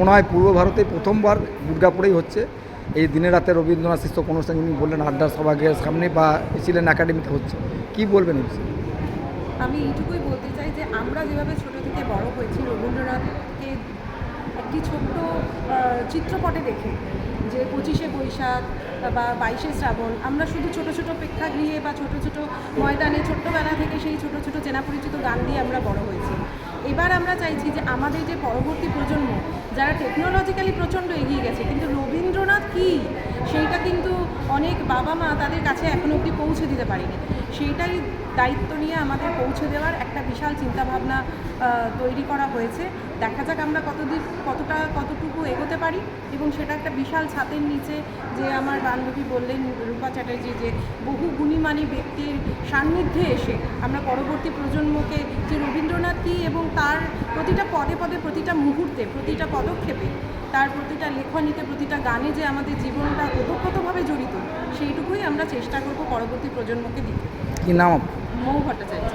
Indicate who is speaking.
Speaker 1: মনে হয় পূর্ব ভারতে প্রথমবার দুর্গাপুরেই হচ্ছে এই দিনে রাতে রবীন্দ্রনাথ শীর্ষক অনুষ্ঠান যিনি বললেন আড্ডার সভাগের সামনে বা এসিলেন একাডেমিতে হচ্ছে, কি বলবেন এই বিষয়ে?
Speaker 2: আমি এইটুকুই বলতে চাই যে আমরা যেভাবে ছোট থেকে বড় হয়েছি রবীন্দ্রনাথকে একটি ছোট্ট চিত্রপটে দেখে, যে 25শে বৈশাখ বা 22শে শ্রাবণ, আমরা শুধু ছোট ছোট প্রেক্ষাগৃহে বা ছোট ছোট ময়দানে ছোট্টবেলা থেকে সেই ছোট ছোট চেনা পরিচিত গান দিয়ে আমরা বড় হয়েছি। এবার আমরা চাইছি যে আমাদের যে পরবর্তী প্রজন্ম যারা টেকনোলজিক্যালি প্রচণ্ড এগিয়ে গেছে, কিন্তু রবীন্দ্রনাথ কী সেইটা কিন্তু অনেক বাবা মা তাদের কাছে এখনও অবধি পৌঁছে দিতে পারেনি। সেইটাই দায়িত্ব নিয়ে আমাদের পৌঁছে দেওয়ার একটা বিশাল চিন্তাভাবনা তৈরি করা হয়েছে। দেখা যাক আমরা কতটুকু এগোতে পারি, এবং সেটা একটা বিশাল ছাতের নিচে, যে আমার বান্ধবী বললেন রূপা চ্যাটার্জি, যে বহু গুণীমানী ব্যক্তির সান্নিধ্যে এসে আমরা পরবর্তী প্রজন্মকে যে রবীন্দ্রনাথ কী এবং তার প্রতিটা পদে পদে, প্রতিটা মুহূর্তে, প্রতিটা পদক্ষেপে, তার প্রতিটা লেখনীতে, প্রতিটা গানে যে আমাদের জীবনটা ওতপ্রোতভাবে জড়িত, সেইটুকুই আমরা চেষ্টা করব পরবর্তী প্রজন্মকে দিতে।
Speaker 1: কি নাম?
Speaker 2: মৌ ভট্টাচার্য।